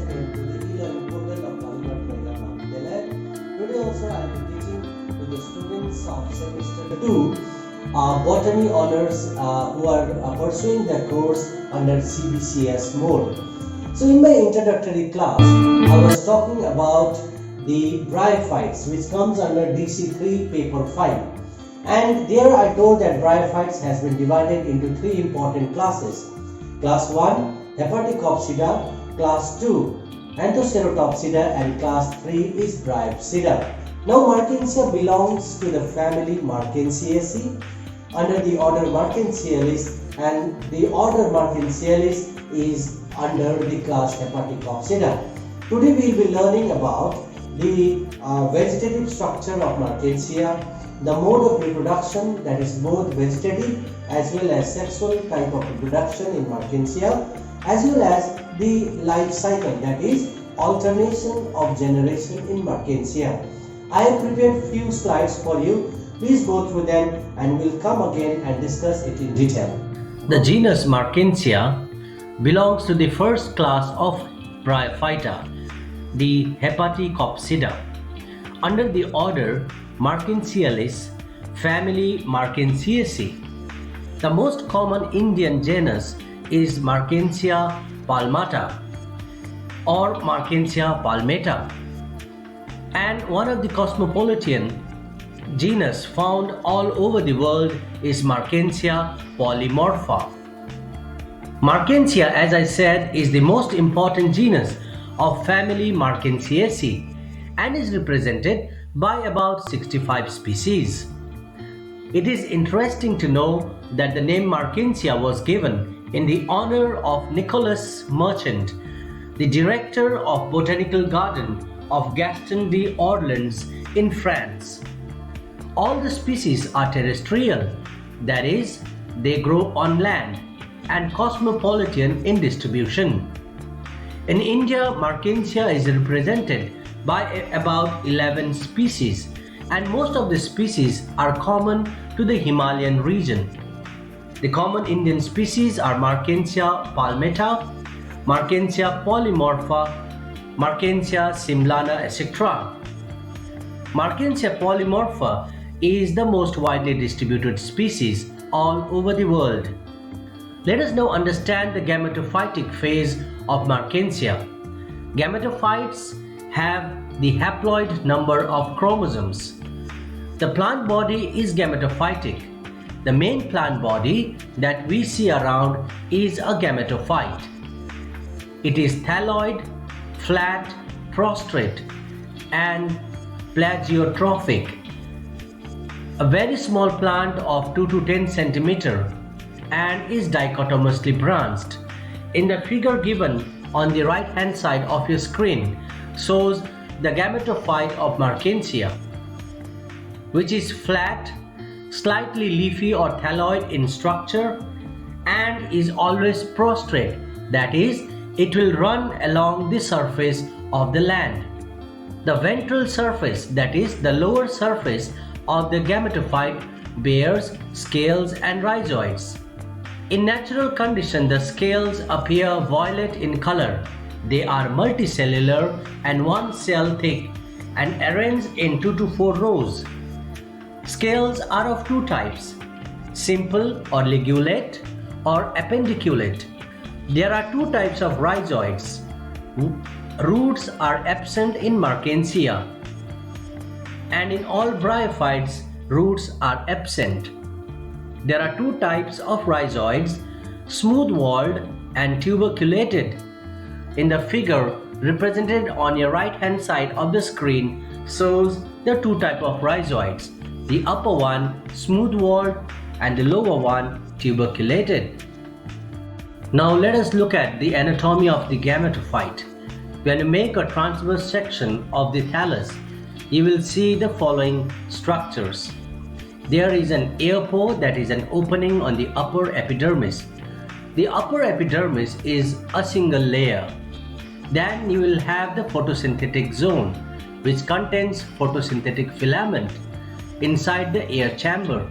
again to the e-learning portal of Kalimat Mehta Mahavidyalaya. Today also I will be teaching to the students of semester 2 botany honors who are pursuing the course under CBCS mode. So in my introductory class, I was talking about the bryophytes, which comes under DC3 paper 5. And there I told that bryophytes has been divided into three important classes. Class 1, Hepaticopsida, Class 2, Anthoceratopsida, and Class 3 is Bryopsida. Now Marchantia belongs to the family Marchantiaceae under the order Marchantialis, and the order Marchantialis is under the class Hepaticopsida. Today we will be learning about the vegetative structure of Marchantia, the mode of reproduction, that is both vegetative as well as sexual type of reproduction in Marchantia, as well as the life cycle, that is alternation of generation in Marchantia. I have prepared few slides for you. Please go through them and we'll come again and discuss it in detail. The genus Marchantia belongs to the first class of Bryophyta, the Hepaticopsida. Under the order Marchantialis, family Marchantiaceae. The most common Indian genus is Marchantia palmata or Marchantia palmata, and one of the cosmopolitan genus found all over the world is Marchantia polymorpha. Marchantia, as I said, is the most important genus of family Marchantiaceae and is represented by about 65 species. It is interesting to know that the name Marchantia was given in the honor of Nicolas Merchant, the director of Botanical Garden of Gaston d'Orléans in France. All the species are terrestrial, that is, they grow on land, and cosmopolitan in distribution. In India, Marchantia is represented by about 11 species, and most of the species are common to the Himalayan region. The common Indian species are Marchantia palmata, Marchantia polymorpha, Marchantia simlana, etc. Marchantia polymorpha is the most widely distributed species all over the world. Let us now understand the gametophytic phase of Marchantia. Gametophytes have the haploid number of chromosomes. The plant body is gametophytic. The main plant body that we see around is a gametophyte. It is thalloid, flat, prostrate, and plagiotrophic. A very small plant of 2 to 10 centimeter and is dichotomously branched. In the figure given on the right hand side of your screen shows the gametophyte of Marchantia, which is flat, slightly leafy or thalloid in structure, and is always prostrate, that is, it will run along the surface of the land. The ventral surface, that is, the lower surface of the gametophyte, bears scales and rhizoids. In natural condition, the scales appear violet in color. They are multicellular and one cell thick and arranged in 2 to 4 rows. Scales are of two types, simple or ligulate or appendiculate. There are two types of rhizoids. Roots are absent in Marchantia, and in all bryophytes, roots are absent. There are two types of rhizoids, smooth-walled and tuberculated. In the figure represented on your right hand side of the screen shows the two types of rhizoids, the upper one smooth-walled and the lower one tuberculated. Now let us look at the anatomy of the gametophyte. When you make a transverse section of the thallus, you will see the following structures. There is an air pore, that is an opening on the upper epidermis. The upper epidermis is a single layer. Then you will have the photosynthetic zone, which contains photosynthetic filament. Inside the air chamber,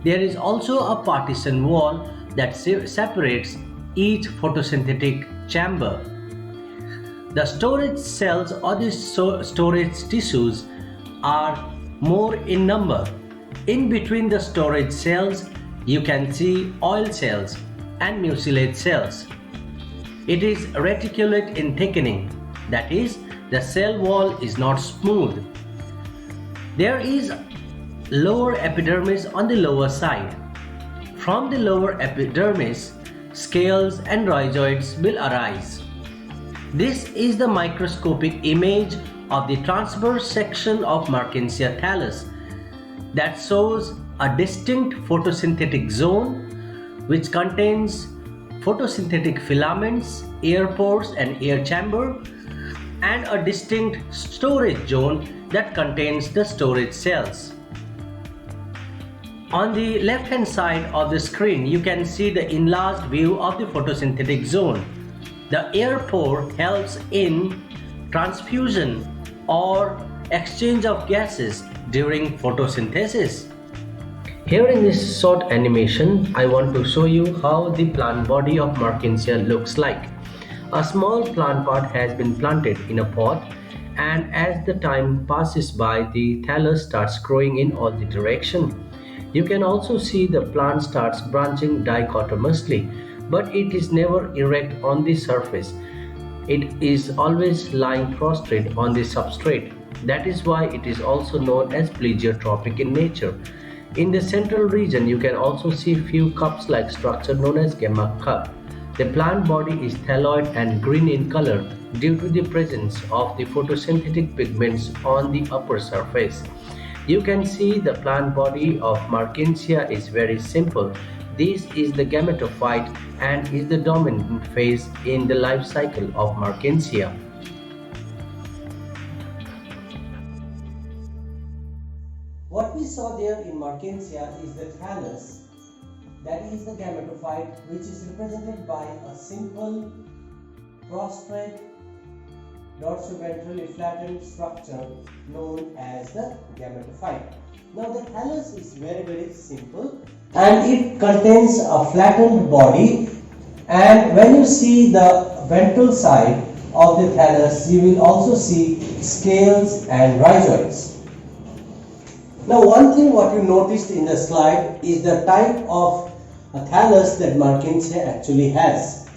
there is also a partition wall that separates each photosynthetic chamber. The storage cells or the storage tissues are more in number. In between the storage cells, you can see oil cells and mucilage cells. It is reticulate in thickening, that is, the cell wall is not smooth. There is lower epidermis on the lower side. From the lower epidermis, scales and rhizoids will arise. This is the microscopic image of the transverse section of Mertensia thallus that shows a distinct photosynthetic zone which contains photosynthetic filaments, air pores and air chamber, and a distinct storage zone that contains the storage cells. On the left hand side of the screen, you can see the enlarged view of the photosynthetic zone. The air pore helps in transfusion or exchange of gases during photosynthesis. Here in this short animation, I want to show you how the plant body of Mertensia looks like. A small plant pot has been planted in a pot, and as the time passes by, the thallus starts growing in all the direction. You can also see the plant starts branching dichotomously, but it is never erect on the surface. It is always lying prostrate on the substrate. That is why it is also known as plegiotropic in nature. In the central region, you can also see few cups-like structure known as gemma cup. The plant body is thalloid and green in color due to the presence of the photosynthetic pigments on the upper surface. You can see the plant body of Mertensia is very simple. This is the gametophyte and is the dominant phase in the life cycle of Mertensia. What we saw there in Mertensia is the thallus, that is the gametophyte, which is represented by a simple prostrate dorsoventrally flattened structure known as the gametophyte. Now the thallus is very simple and it contains a flattened body, and when you see the ventral side of the thallus, you will also see scales and rhizoids. Now one thing what you noticed in the slide is the type of a thallus that Mertensia actually has.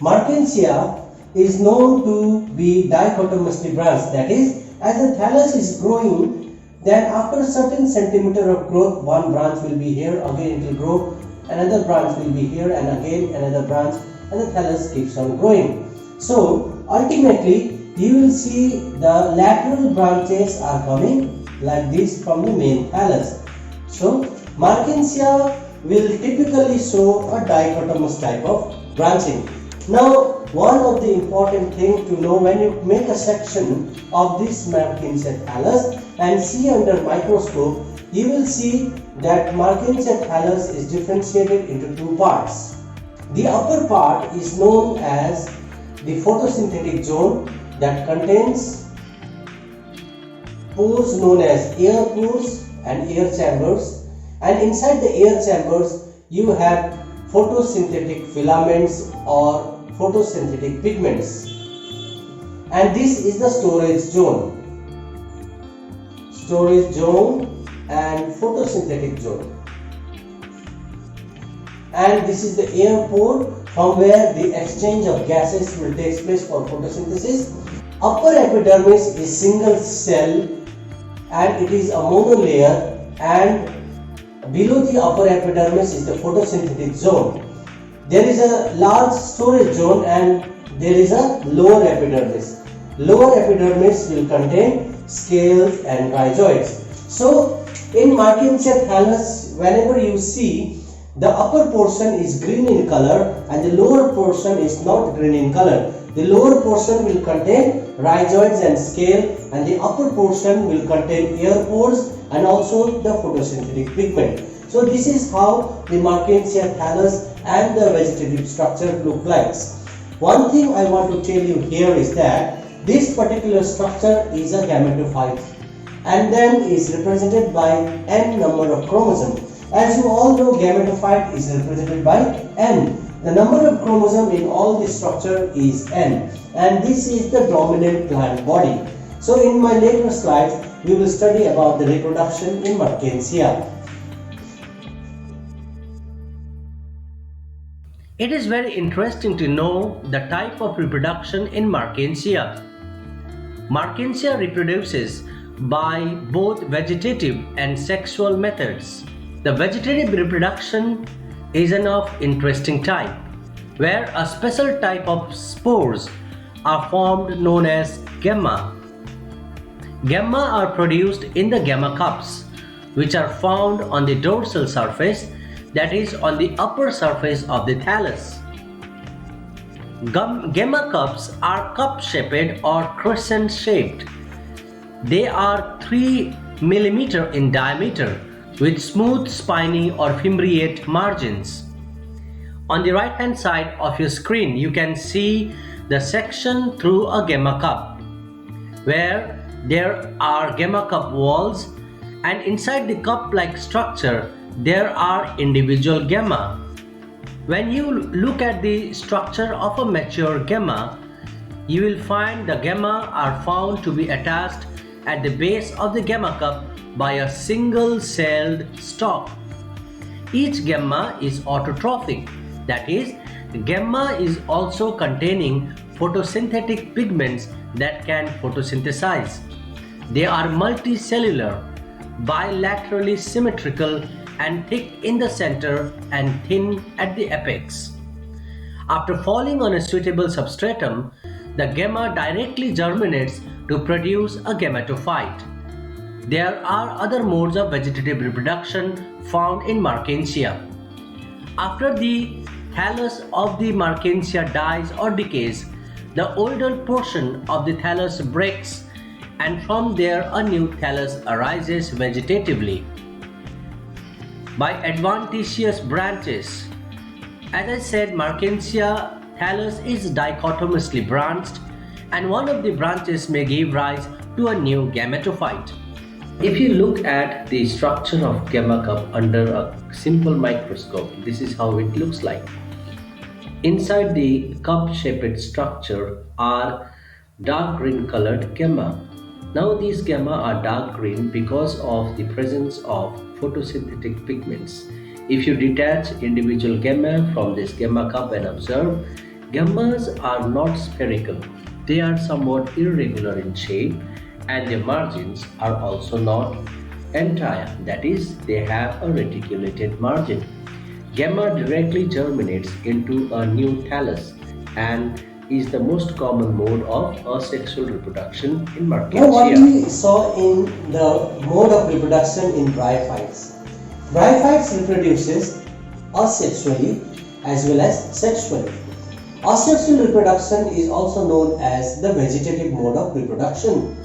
Mertensia is known to be dichotomously branched, that is, as the thallus is growing, then after a certain centimeter of growth, one branch will be here, again it will grow, another branch will be here, and again another branch, and the thallus keeps on growing. So ultimately you will see the lateral branches are coming like this from the main thallus. So Mertensia will typically show a dichotomous type of branching. Now one of the important things to know when you make a section of this Mertensia thallus and see under microscope, you will see that Mertensia thallus is differentiated into two parts. The upper part is known as the photosynthetic zone that contains pores known as air pores and air chambers, and inside the air chambers you have photosynthetic filaments or photosynthetic pigments, and this is the storage zone and photosynthetic zone, and this is the air pore from where the exchange of gases will take place for photosynthesis. Upper epidermis is single cell and it is a monolayer, and below the upper epidermis is the photosynthetic zone. There is a large storage zone and there is a lower epidermis. Lower epidermis will contain scales and rhizoids. So in Mertensia thallus, whenever you see, the upper portion is green in color and the lower portion is not green in color. The lower portion will contain rhizoids and scale, and the upper portion will contain air pores and also the photosynthetic pigment. So this is how the Mertensia thallus and the vegetative structure look like. One thing I want to tell you here is that this particular structure is a gametophyte and then is represented by n number of chromosomes. As you all know, gametophyte is represented by n. The number of chromosomes in all this structure is N, and this is the dominant plant body. So in my later slides, we will study about the reproduction in Mertensia. It is very interesting to know the type of reproduction in Mertensia. Mertensia reproduces by both vegetative and sexual methods. The vegetative reproduction is an of interesting type, where a special type of spores are formed known as gamma. Gamma are produced in the gamma cups, which are found on the dorsal surface, that is on the upper surface of the thallus. Gamma cups are cup-shaped or crescent-shaped. They are 3 mm in diameter with smooth spiny or fimbriate margins. On the right hand side of your screen, you can see the section through a gamma cup, where there are gamma cup walls, and inside the cup-like structure there are individual gamma. When you look at the structure of a mature gamma, you will find the gamma are found to be attached at the base of the gamma cup by a single-celled stalk. Each gamma is autotrophic, that is, the gamma is also containing photosynthetic pigments that can photosynthesize. They are multicellular, bilaterally symmetrical, and thick in the center and thin at the apex. After falling on a suitable substratum, the gamma directly germinates to produce a gametophyte. There are other modes of vegetative reproduction found in Mertensia. After the thallus of the Mertensia dies or decays, the older portion of the thallus breaks, and from there a new thallus arises vegetatively by adventitious branches. As I said, Mertensia thallus is dichotomously branched, and one of the branches may give rise to a new gametophyte. If you look at the structure of gamma cup under a simple microscope, this is how it looks like. Inside the cup-shaped structure are dark green colored gamma. Now these gamma are dark green because of the presence of photosynthetic pigments. If you detach individual gamma from this gamma cup and observe, gammas are not spherical. They are somewhat irregular in shape, and their margins are also not entire, that is, they have a reticulated margin. Gamma directly germinates into a new thallus and is the most common mode of asexual reproduction in Mertensia. Now what we saw in the mode of reproduction in bryophytes. Bryophytes reproduces asexually as well as sexually. Asexual reproduction is also known as the vegetative mode of reproduction.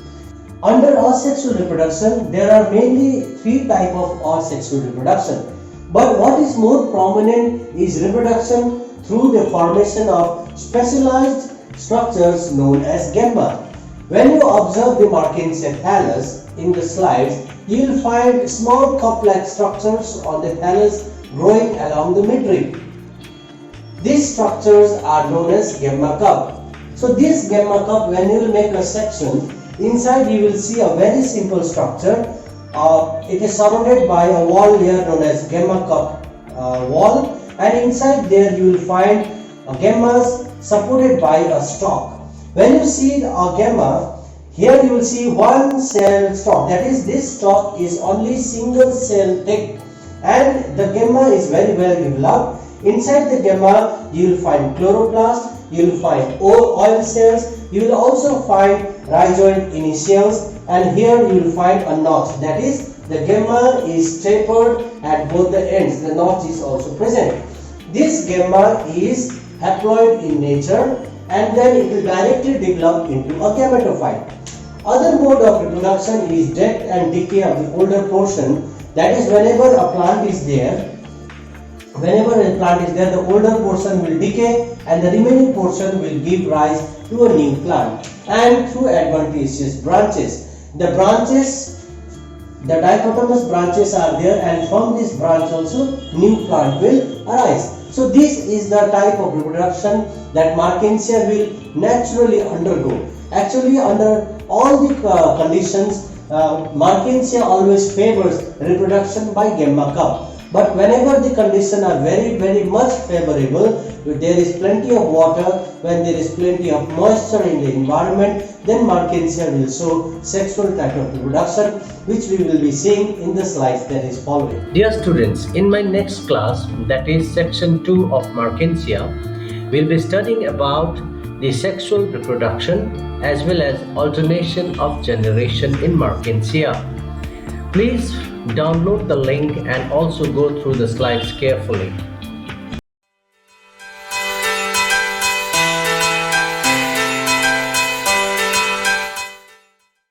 Under asexual reproduction, there are mainly 3 types of asexual reproduction. But what is more prominent is reproduction through the formation of specialized structures known as gamma. When you observe the Mertensia thallus in the slides, you will find small cup-like structures on the thallus growing along the midrib. These structures are known as gamma cup. So this gamma cup, when you will make a section, inside you will see a very simple structure. It is surrounded by a wall layer known as gamma cup wall, and inside there you will find gammas supported by a stalk. When you see a gamma, here you will see one cell stalk, that is, this stalk is only single cell thick, and the gamma is very well developed. Inside the gamma you will find chloroplast, you will find oil cells, you will also find rhizoid initials, and here you will find a notch, that is, the gamma is tapered at both the ends, the notch is also present. This gamma is haploid in nature, and then it will directly develop into a gametophyte. Other mode of reproduction is death and decay of the older portion, that is, whenever a plant is there, the older portion will decay and the remaining portion will give rise to a new plant. And through adventitious branches, the dichotomous branches are there, and from this branch also new plant will arise. So this is the type of reproduction that Markensia will naturally undergo. Actually, under all the conditions, Markensia always favors reproduction by gamma cup. But whenever the conditions are very much favorable, there is plenty of water, when there is plenty of moisture in the environment, then Markensia will show sexual type of reproduction, which we will be seeing in the slides that is following. Dear students, in my next class, that is section 2 of Markensia, we'll be studying about the sexual reproduction as well as alternation of generation in Markensia. Please download the link and also go through the slides carefully.